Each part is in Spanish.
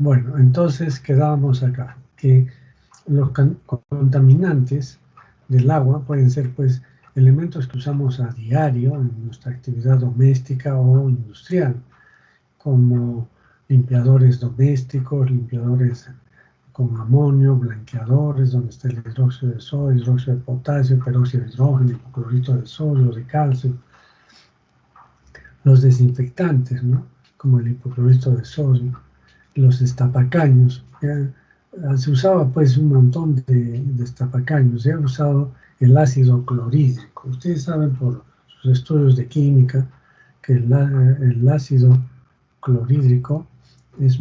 Bueno, entonces quedábamos acá, que los contaminantes del agua pueden ser pues elementos que usamos a diario en nuestra actividad doméstica o industrial, como limpiadores domésticos, limpiadores con amonio, blanqueadores, donde está el hidróxido de sodio, hidróxido de potasio, peróxido de hidrógeno, hipoclorito de sodio, de calcio, los desinfectantes, ¿no? Como el hipoclorito de sodio, los destapacaños. Se usaba pues un montón de destapacaños. Se ha usado el ácido clorhídrico. Ustedes saben por sus estudios de química que el ácido clorhídrico es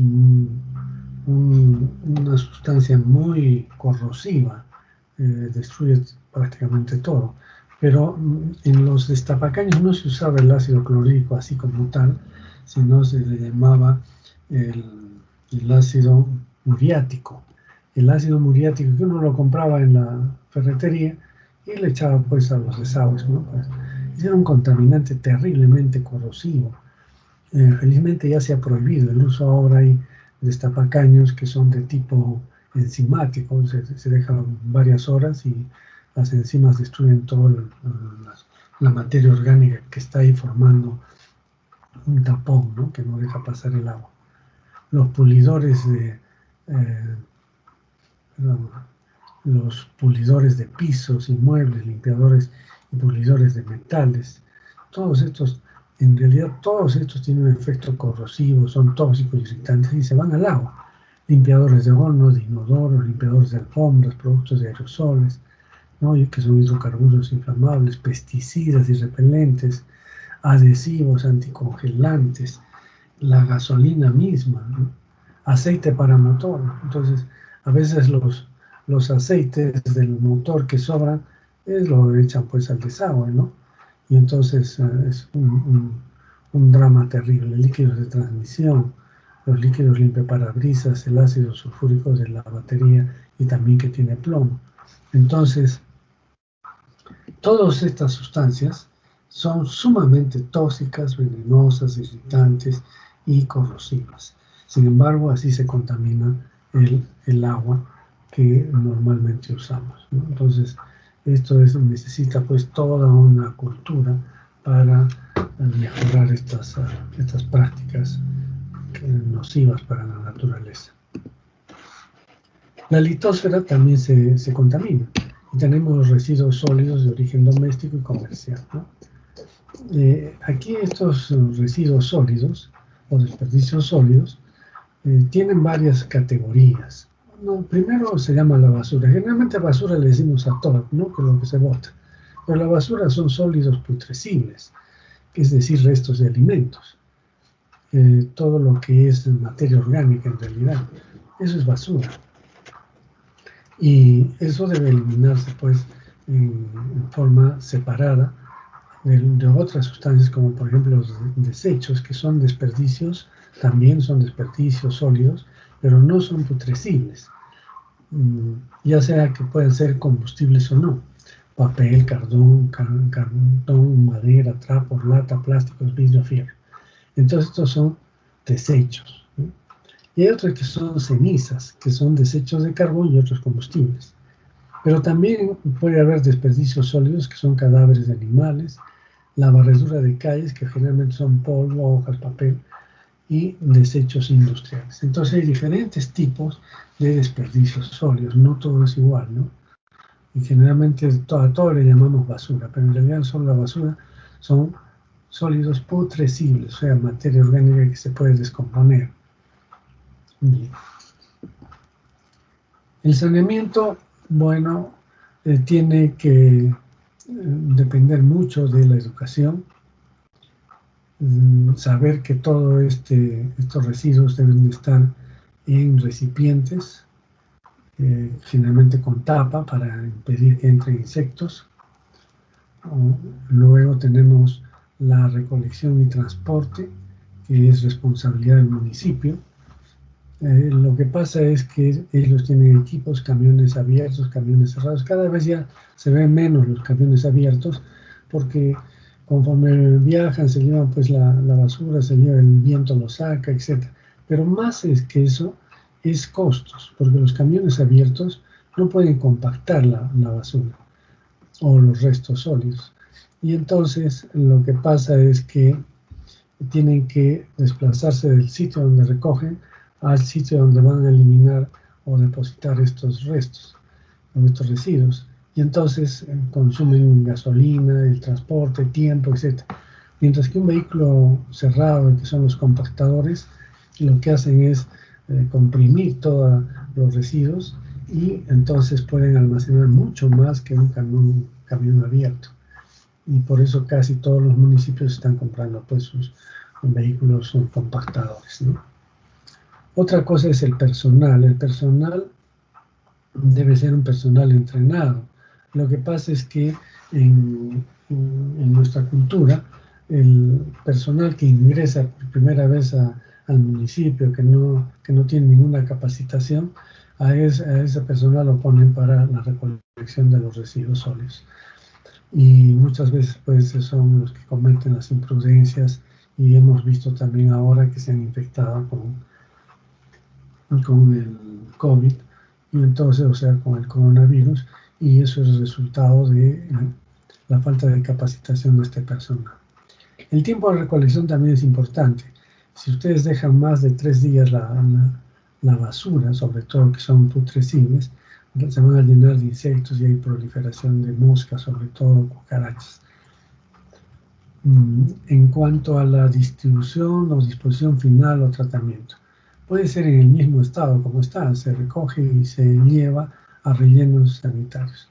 una sustancia muy corrosiva, destruye prácticamente todo. Pero en los destapacaños no se usaba el ácido clorhídrico así como tal, sino se le llamaba el ácido muriático. El ácido muriático que uno lo compraba en la ferretería y le echaba pues a los desagües, ¿no? Pues, era un contaminante terriblemente corrosivo. Felizmente ya se ha prohibido el uso. Ahora hay destapacaños que son de tipo enzimático, se dejan varias horas y las enzimas destruyen toda la materia orgánica que está ahí formando un tapón, ¿no? Que no deja pasar el agua. Los pulidores perdón, los pulidores de pisos y muebles, limpiadores y pulidores de metales, todos estos, en realidad todos estos tienen un efecto corrosivo, son tóxicos, irritantes y se van al agua. Limpiadores de hornos, de inodoros, limpiadores de alfombras, productos de aerosoles, ¿no? Que son hidrocarburos inflamables, pesticidas y repelentes, adhesivos, anticongelantes, la gasolina misma, ¿no? Aceite para motor. Entonces, a veces los aceites del motor que sobran lo echan pues al desagüe, ¿no? Y entonces es un drama terrible. Líquidos de transmisión, los líquidos limpiaparabrisas, el ácido sulfúrico de la batería y también que tiene plomo. Entonces, todas estas sustancias son sumamente tóxicas, venenosas, irritantes y corrosivas. Sin embargo, así se contamina el agua que normalmente usamos, ¿no? Entonces, necesita pues toda una cultura para mejorar estas prácticas nocivas para la naturaleza. La litosfera también se contamina y tenemos residuos sólidos de origen doméstico y comercial, ¿no? Aquí estos residuos sólidos o desperdicios sólidos tienen varias categorías. No, primero se llama la basura. Generalmente basura le decimos a todo, ¿no? Que es lo que se bota. Pero la basura son sólidos putrescibles, es decir, restos de alimentos. Todo lo que es materia orgánica en realidad, eso es basura. Y eso debe eliminarse pues en forma separada de otras sustancias, como por ejemplo los desechos, que son desperdicios, también son desperdicios sólidos, pero no son putrescibles, ya sea que pueden ser combustibles o no: papel, cartón, madera, trapos, lata, plásticos, vidrio, fierro. Entonces estos son desechos, ¿no? Y hay otros que son cenizas, que son desechos de carbón y otros combustibles. Pero también puede haber desperdicios sólidos, que son cadáveres de animales, la barredura de calles, que generalmente son polvo, hojas, papel, y desechos industriales. Entonces hay diferentes tipos de desperdicios sólidos, no todo es igual, ¿no? Y generalmente a todo le llamamos basura, pero en realidad la basura son sólidos putrescibles, o sea, materia orgánica que se puede descomponer. Bien. El saneamiento, bueno, tiene que depender mucho de la educación, saber que todos estos residuos deben estar en recipientes, generalmente con tapa para impedir que entren insectos. Luego tenemos la recolección y transporte, que es responsabilidad del municipio. Lo que pasa es que ellos tienen equipos, camiones abiertos, camiones cerrados. Cada vez ya se ven menos los camiones abiertos, porque conforme viajan se llevan pues la basura, se lleva el viento, lo saca, etc. Pero más es que eso, es costos, porque los camiones abiertos no pueden compactar la basura o los restos sólidos. Y entonces lo que pasa es que tienen que desplazarse del sitio donde recogen al sitio donde van a eliminar o depositar estos restos o estos residuos. Y entonces consumen gasolina, el transporte, tiempo, etc. Mientras que un vehículo cerrado, que son los compactadores, lo que hacen es comprimir todos los residuos y entonces pueden almacenar mucho más que un camión abierto. Y por eso casi todos los municipios están comprando pues sus vehículos compactadores, ¿no? Otra cosa es el personal. El personal debe ser un personal entrenado. Lo que pasa es que en nuestra cultura, el personal que ingresa por primera vez al municipio, que no tiene ninguna capacitación, a ese personal lo ponen para la recolección de los residuos sólidos. Y muchas veces pues son los que cometen las imprudencias y hemos visto también ahora que se han infectado con el COVID y entonces, o sea, con el coronavirus, y eso es el resultado de la falta de capacitación de este personal. El tiempo de recolección también es importante. Si ustedes dejan más de 3 días la basura, sobre todo que son putrescibles, se van a llenar de insectos y hay proliferación de moscas, sobre todo cucarachas. En cuanto a la distribución o disposición final o tratamiento, puede ser en el mismo estado como está, se recoge y se lleva a rellenos sanitarios.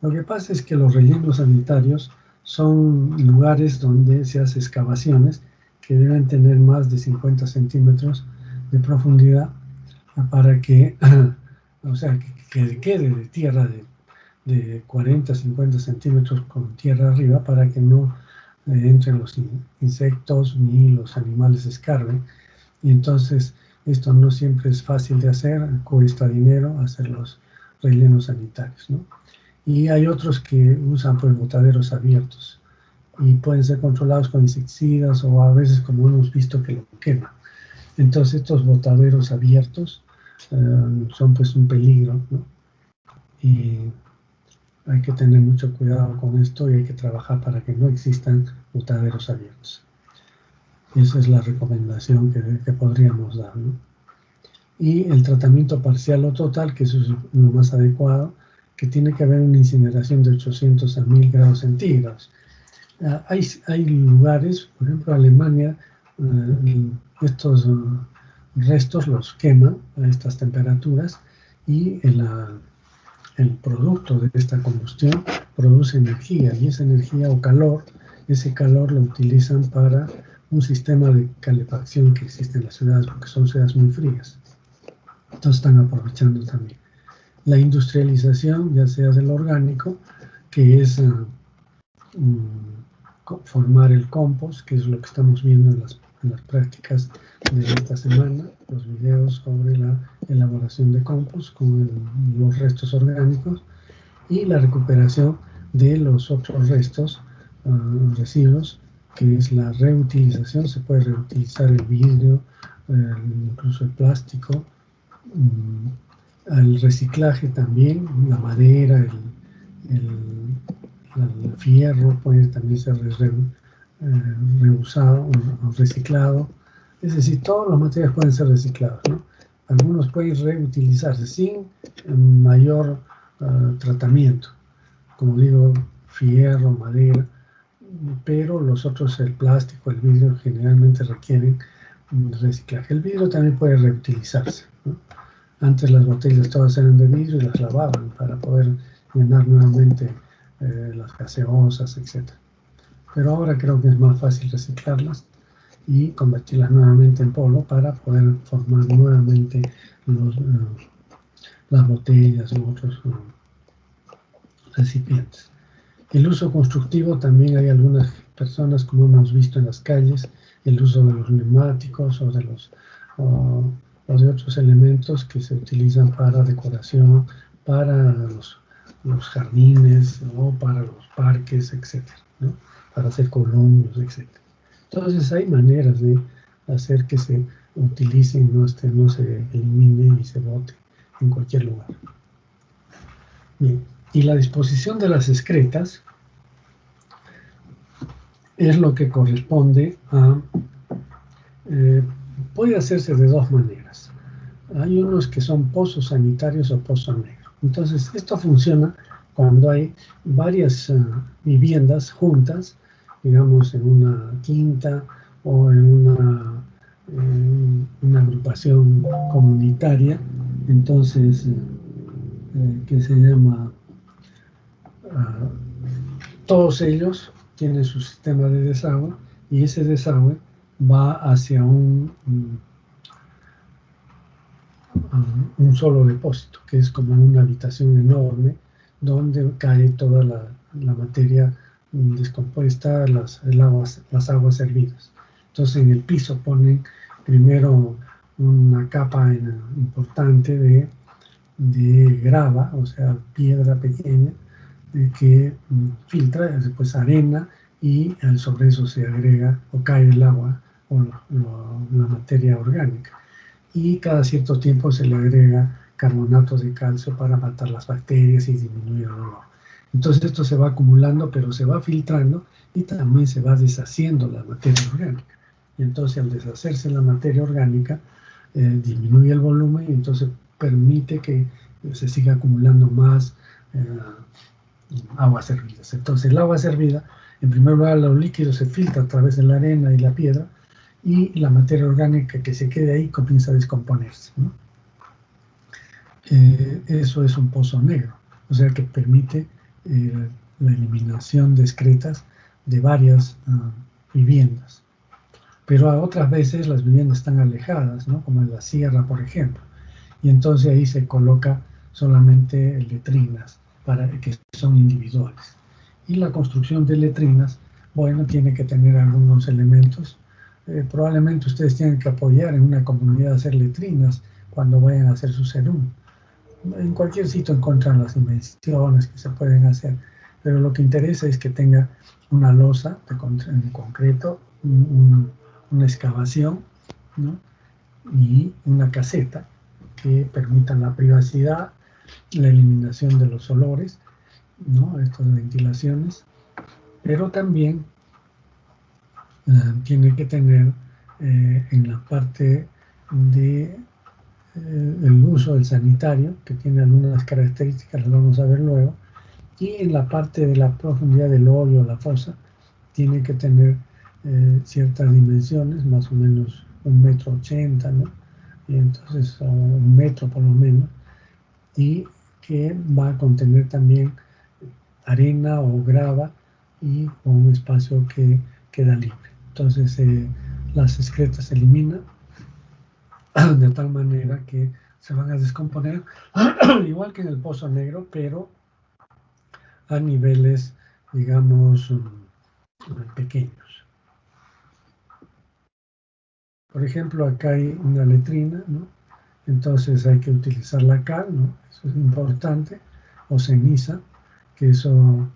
Lo que pasa es que los rellenos sanitarios son lugares donde se hacen excavaciones que deben tener más de 50 centímetros de profundidad para que, o sea, que quede de tierra de 40, 50 centímetros con tierra arriba para que no entren los insectos ni los animales escarben. Y entonces esto no siempre es fácil de hacer, cuesta dinero hacer los rellenos sanitarios, ¿no? Y hay otros que usan pues botaderos abiertos y pueden ser controlados con insecticidas o a veces, como hemos visto, que lo queman. Entonces estos botaderos abiertos son pues un peligro, ¿no? Y hay que tener mucho cuidado con esto y hay que trabajar para que no existan botaderos abiertos. Esa es la recomendación que podríamos dar, ¿no? Y el tratamiento parcial o total, que eso es lo más adecuado, que tiene que haber una incineración de 800 a 1000 grados centígrados. Hay lugares, por ejemplo Alemania, estos restos los queman a estas temperaturas y el producto de esta combustión produce energía y esa energía o calor, ese calor lo utilizan para un sistema de calefacción que existe en las ciudades porque son ciudades muy frías. Entonces están aprovechando también. La industrialización, ya sea del orgánico, que es formar el compost, que es lo que estamos viendo en las prácticas de esta semana, los videos sobre la elaboración de compost con los restos orgánicos y la recuperación de los otros restos, residuos, que es la reutilización. Se puede reutilizar el vidrio, incluso el plástico, el reciclaje también, la madera, el fierro puede también ser reusado o reciclado. Es decir, todos los materiales pueden ser reciclados, ¿no? Algunos pueden reutilizarse sin mayor tratamiento, como digo, fierro, madera, pero los otros, el plástico, el vidrio, generalmente requieren reciclaje. El vidrio también puede reutilizarse, ¿no? Antes las botellas todas eran de vidrio y las lavaban para poder llenar nuevamente las gaseosas, etc. Pero ahora creo que es más fácil reciclarlas y convertirlas nuevamente en polvo para poder formar nuevamente las botellas u otros recipientes. El uso constructivo también hay algunas personas, como hemos visto en las calles, el uso de los neumáticos o de de otros elementos que se utilizan para decoración, para los jardines o para los parques, etc., ¿no? Para hacer columpios, etc. Entonces hay maneras de hacer que se utilice y no se elimine y se bote en cualquier lugar. Bien, y la disposición de las excretas es lo que corresponde a... puede hacerse de dos maneras. Hay unos que son pozos sanitarios o pozos negros. Entonces, esto funciona cuando hay varias viviendas juntas, digamos en una quinta o en una agrupación comunitaria, entonces, que se llama, todos ellos tienen su sistema de desagüe y ese desagüe va hacia un solo depósito, que es como una habitación enorme donde cae toda la materia descompuesta, las aguas hervidas. Entonces en el piso ponen primero una capa importante de grava, o sea, piedra pequeña, que filtra, después arena, y sobre eso se agrega o cae el agua o la materia orgánica. Y cada cierto tiempo se le agrega carbonato de calcio para matar las bacterias y disminuir el olor. Entonces esto se va acumulando, pero se va filtrando y también se va deshaciendo la materia orgánica. Y entonces al deshacerse la materia orgánica, disminuye el volumen y entonces permite que se siga acumulando más aguas hervidas. Entonces el agua hervida, en primer lugar, los líquidos se filtra a través de la arena y la piedra, y la materia orgánica que se quede ahí comienza a descomponerse, ¿no? Eso es un pozo negro, o sea que permite la eliminación de excretas de varias viviendas. Pero a otras veces las viviendas están alejadas, ¿no? Como en la sierra, por ejemplo, y entonces ahí se coloca solamente letrinas que son individuales. Y la construcción de letrinas, bueno, tiene que tener algunos elementos. Probablemente ustedes tienen que apoyar en una comunidad a hacer letrinas cuando vayan a hacer su serum. En cualquier sitio encuentran las dimensiones que se pueden hacer, pero lo que interesa es que tenga una losa en concreto, una excavación, ¿no? Y una caseta que permitan la privacidad, la eliminación de los olores, ¿no? Estas ventilaciones, pero también tiene que tener en la parte de el uso del sanitario, que tiene algunas características, las vamos a ver luego, y en la parte de la profundidad del hoyo o la fosa, tiene que tener ciertas dimensiones, más o menos 1,80 m, ¿no? Y entonces, o 1 metro por lo menos, y que va a contener también arena o grava y un espacio que queda libre. Entonces las excretas se eliminan de tal manera que se van a descomponer igual que en el pozo negro, pero a niveles, digamos, pequeños. Por ejemplo, acá hay una letrina, ¿no? Entonces hay que utilizar la cal, ¿no? Eso es importante, o ceniza, que eso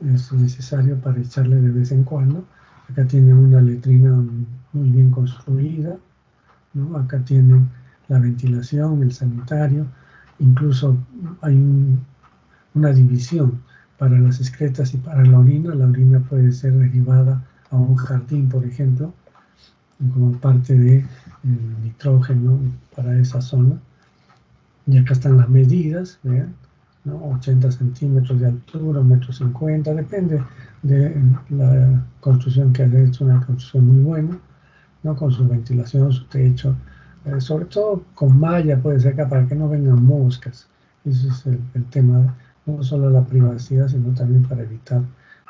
es necesario para echarle de vez en cuando. Acá tienen una letrina muy bien construida, ¿no? Acá tienen la ventilación, el sanitario, incluso hay una división para las excretas y para la orina. La orina puede ser derivada a un jardín, por ejemplo, como parte de nitrógeno para esa zona. Y acá están las medidas, vean, ¿no? 80 centímetros de altura, 1,50 m, depende de la construcción que haya hecho, una construcción muy buena, ¿no? Con su ventilación, su techo, sobre todo con malla puede ser acá para que no vengan moscas. Ese es el tema, no solo la privacidad, sino también para evitar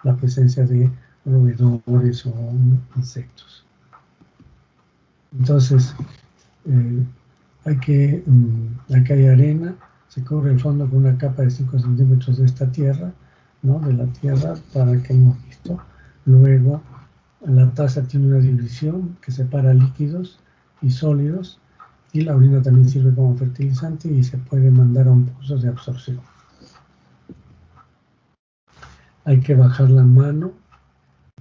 la presencia de roedores o insectos. Entonces, aquí hay arena, se cubre el fondo con una capa de 5 centímetros de esta tierra, ¿no? De la tierra, para que hemos visto. Luego, la taza tiene una división que separa líquidos y sólidos, y la orina también sirve como fertilizante y se puede mandar a un pozo de absorción. Hay que bajar la mano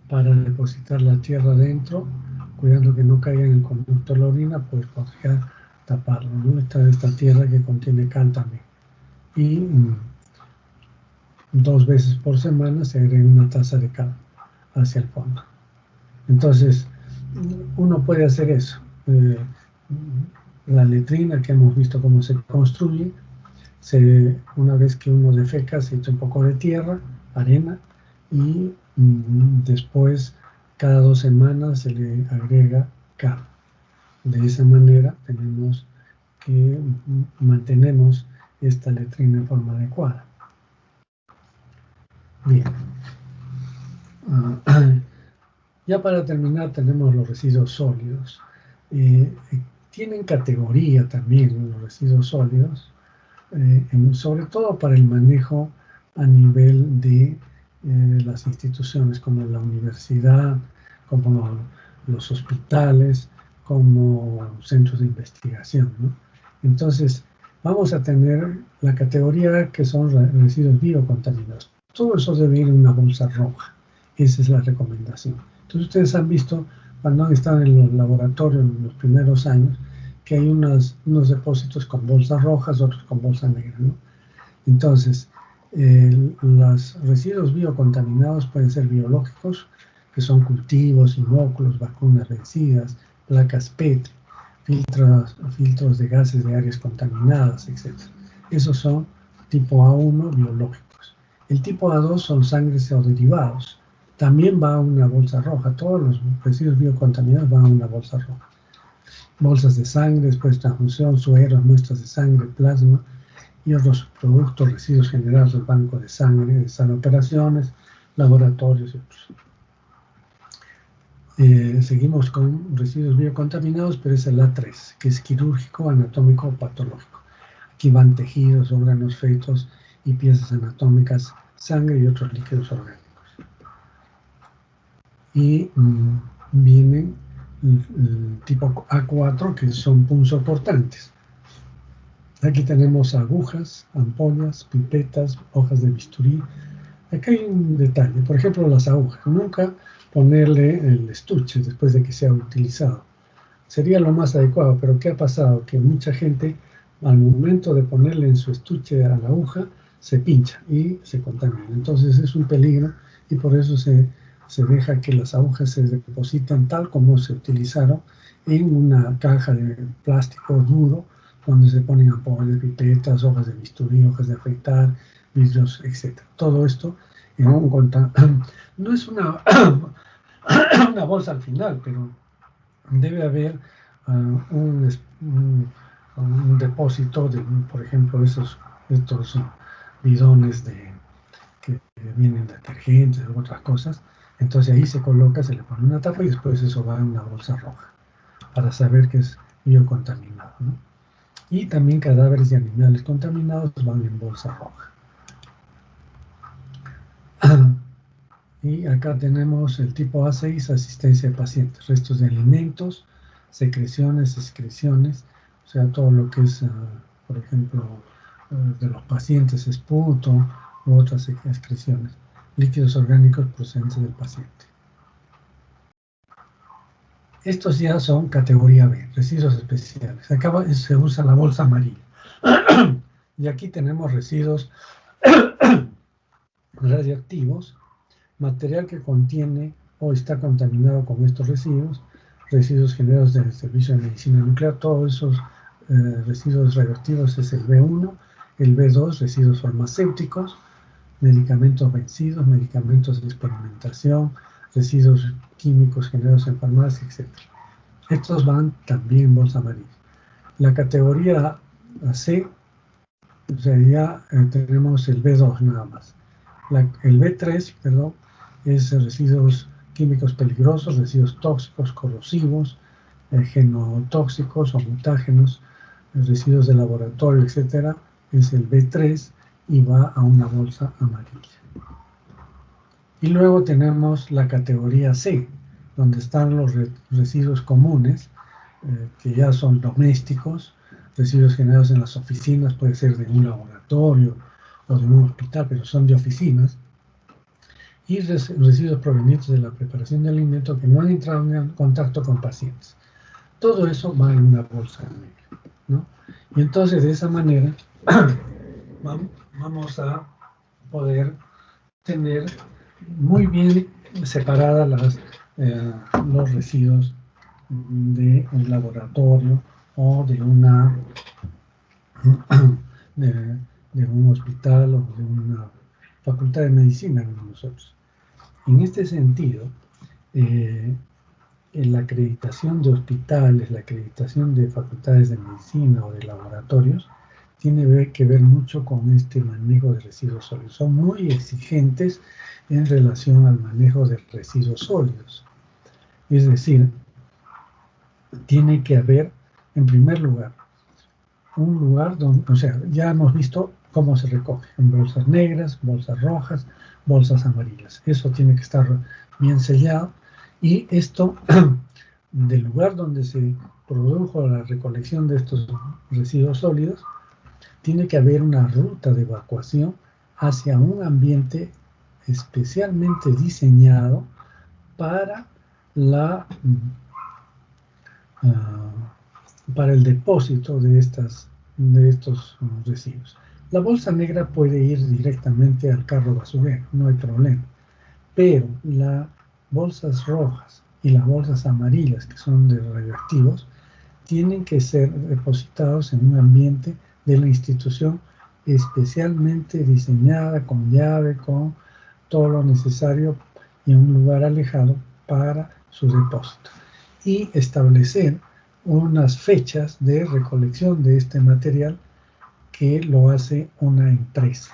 para depositar la tierra adentro cuidando que no caiga en el conducto de la orina, pues podría taparlo, ¿no? Esta tierra que contiene cal también. Y 2 veces por semana se agrega una taza de cal hacia el fondo. Entonces, uno puede hacer eso. La letrina, que hemos visto cómo se construye, una vez que uno defeca, se echa un poco de tierra, arena, y después, cada 2 semanas, se le agrega cal. De esa manera, tenemos que mantenemos esta letrina en forma adecuada. Bien. Ya para terminar tenemos los residuos sólidos. Tienen categoría también los residuos sólidos, sobre todo para el manejo a nivel de las instituciones como la universidad, como los hospitales, como centros de investigación, ¿no? Entonces, vamos a tener la categoría que son residuos biocontaminados. Todo eso debe ir en una bolsa roja. Esa es la recomendación. Entonces, ustedes han visto, cuando han estado en los laboratorios en los primeros años, que hay unos depósitos con bolsas rojas, otros con bolsa negra, ¿no? Entonces, los residuos biocontaminados pueden ser biológicos, que son cultivos, inóculos, vacunas vencidas, placas PET, filtros de gases de áreas contaminadas, etc. Esos son tipo A1 biológicos. El tipo A2 son sangres o derivados. También va a una bolsa roja. Todos los residuos biocontaminados van a una bolsa roja. Bolsas de sangre, después transfusión, sueros, muestras de sangre, plasma y otros productos, residuos generados del banco de sangre, de sala de operaciones, laboratorios y otros. Seguimos con residuos biocontaminados, pero es el A3, que es quirúrgico, anatómico o patológico. Aquí van tejidos, órganos, fetos y piezas anatómicas, sangre y otros líquidos orgánicos. Y vienen el tipo A4, que son punzocortantes. Aquí tenemos agujas, ampollas, pipetas, hojas de bisturí. Aquí hay un detalle, por ejemplo, las agujas. Nunca ponerle el estuche después de que sea utilizado. Sería lo más adecuado, pero ¿qué ha pasado? Que mucha gente, al momento de ponerle en su estuche a la aguja, se pincha y se contamina. Entonces es un peligro y por eso se deja que las agujas se depositan tal como se utilizaron en una caja de plástico duro, donde se ponen ampollas, pipetas, hojas de bisturí, hojas de afeitar, vidrios, etc. Todo esto en un no es una bolsa al final, pero debe haber un depósito de, por ejemplo, estos bidones que vienen detergentes u otras cosas. Entonces ahí se coloca, se le pone una tapa y después eso va en una bolsa roja para saber que es biocontaminado, ¿no? Y también cadáveres de animales contaminados van en bolsa roja. Y acá tenemos el tipo A6, asistencia de pacientes, restos de alimentos, secreciones, excreciones, o sea, todo lo que es, por ejemplo, de los pacientes, esputo u otras excreciones, líquidos orgánicos procedentes del paciente. Estos ya son categoría B, residuos especiales. Acá se usa la bolsa amarilla. Y aquí tenemos residuos radioactivos, material que contiene o está contaminado con estos residuos generados del Servicio de Medicina Nuclear. Todos esos residuos radioactivos es el B1, el B2, residuos farmacéuticos, medicamentos vencidos, medicamentos de experimentación, residuos químicos generados en farmacia, etc. Estos van también en bolsa amarilla. La categoría C, o sea, ya tenemos el B2 nada más. El B3, perdón, es residuos químicos peligrosos, residuos tóxicos, corrosivos, genotóxicos o mutágenos, residuos de laboratorio, etc. Es el B3 y va a una bolsa amarilla. Y luego tenemos la categoría C, donde están los residuos comunes, que ya son domésticos, residuos generados en las oficinas, puede ser de un laboratorio o de un hospital, pero son de oficinas. y residuos provenientes de la preparación de alimentos que no han entrado en contacto con pacientes. Todo eso va en una bolsa negra, ¿no? Y entonces de esa manera vamos a poder tener muy bien separadas los residuos de un laboratorio o de una de un hospital o de una facultad de medicina como nosotros. En este sentido, la acreditación de hospitales, la acreditación de facultades de medicina o de laboratorios tiene que ver mucho con este manejo de residuos sólidos. Son muy exigentes en relación al manejo de residuos sólidos. Es decir, tiene que haber, en primer lugar, un lugar donde, o sea, ya hemos visto cómo se recoge, en bolsas negras, bolsas rojas, bolsas amarillas. Eso tiene que estar bien sellado y esto del lugar donde se produjo la recolección de estos residuos sólidos, tiene que haber una ruta de evacuación hacia un ambiente especialmente diseñado para para el depósito de estos residuos. La bolsa negra puede ir directamente al carro basurero, no hay problema, pero las bolsas rojas y las bolsas amarillas, que son de radioactivos, tienen que ser depositados en un ambiente de la institución especialmente diseñada, con llave, con todo lo necesario y un lugar alejado para su depósito. Y establecer unas fechas de recolección de este material que lo hace una empresa.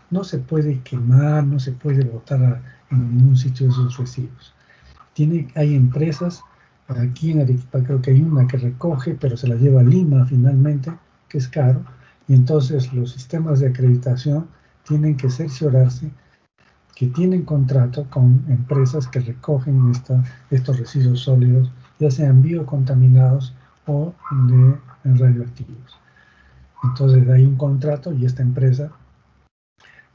No se puede quemar, no se puede botar en ningún sitio esos residuos. Hay empresas, aquí en Arequipa creo que hay una que recoge, pero se la lleva a Lima finalmente, que es caro, y entonces los sistemas de acreditación tienen que cerciorarse que tienen contrato con empresas que recogen estos residuos sólidos, ya sean biocontaminados o radioactivos. Entonces hay un contrato y esta empresa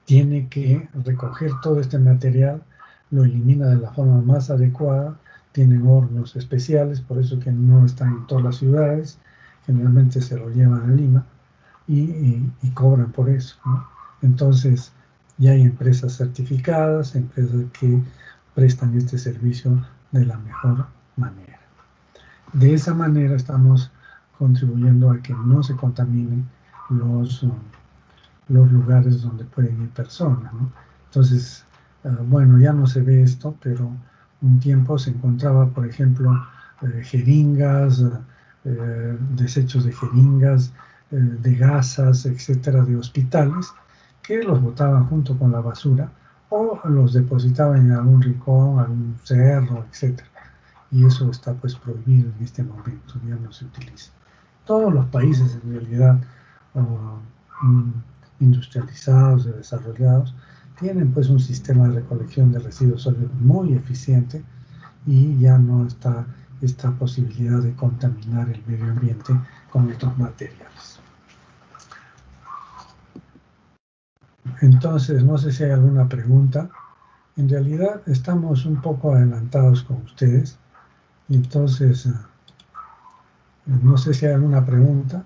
tiene que recoger todo este material, lo elimina de la forma más adecuada, tienen hornos especiales, por eso que no están en todas las ciudades, generalmente se lo llevan a Lima y cobran por eso, ¿no? Entonces ya hay empresas certificadas, empresas que prestan este servicio de la mejor manera. De esa manera estamos contribuyendo a que no se contaminen los lugares donde pueden ir personas, ¿no? Entonces, bueno, ya no se ve esto, pero un tiempo se encontraba, por ejemplo, jeringas, desechos de jeringas, de gasas, etcétera, de hospitales, que los botaban junto con la basura o los depositaban en algún rincón, algún cerro, etcétera. Y eso está pues prohibido en este momento, ya no se utiliza. Todos los países en realidad industrializados y desarrollados tienen pues un sistema de recolección de residuos sólidos muy eficiente y ya no está esta posibilidad de contaminar el medio ambiente con estos materiales. Entonces, no sé si hay alguna pregunta. En realidad estamos un poco adelantados con ustedes. Entonces, no sé si hay alguna pregunta.